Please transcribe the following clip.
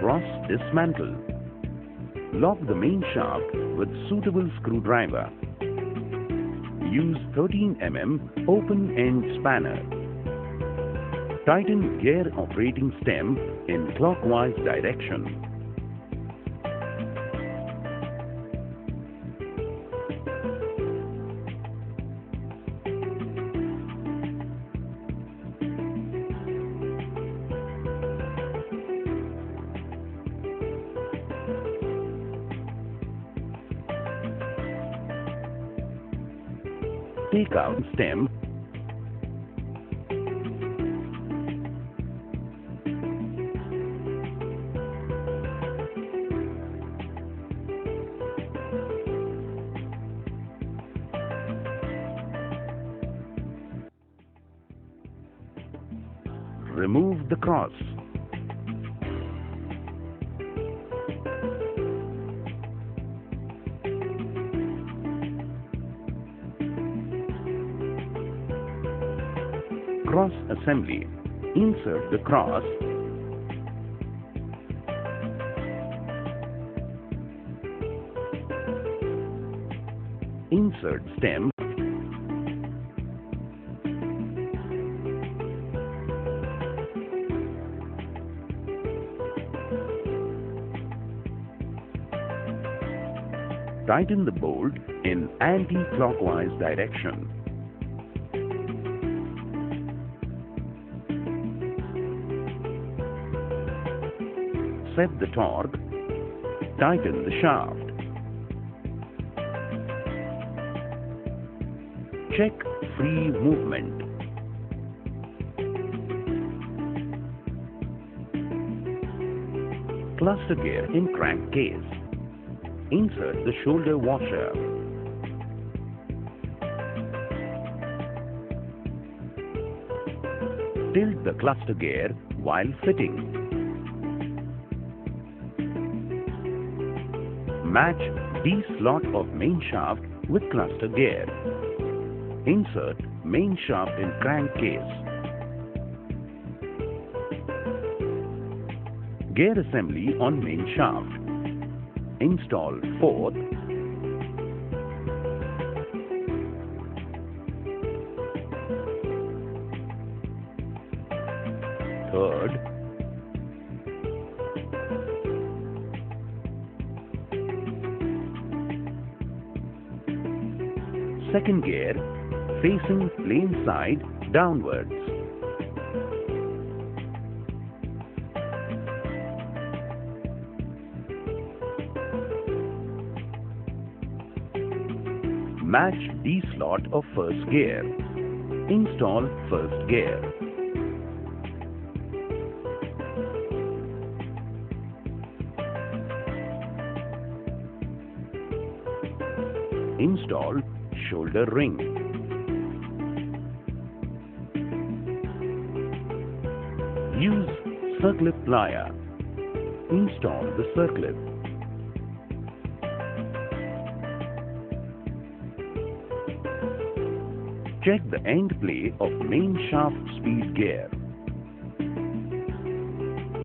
Cross dismantle. Lock the main shaft with suitable screwdriver. Use 13 mm open-end spanner. Tighten gear operating stem in clockwise direction. Take out stem. Remove the cross. Cross assembly. Insert the cross. Insert stem. Tighten the bolt in anti-clockwise direction. Set the torque. Tighten the shaft. Check free movement. Cluster gear in crankcase. Insert the shoulder washer. Tilt the cluster gear while fitting. Match D-slot of main shaft with cluster gear. Insert main shaft in crankcase. Gear assembly on main shaft. Install fourth, third, second gear facing plane side downwards. Match D-slot of first gear. Install first gear. Install shoulder ring. Use circlip plier. Install the circlip. Check the end play of main shaft speed gear.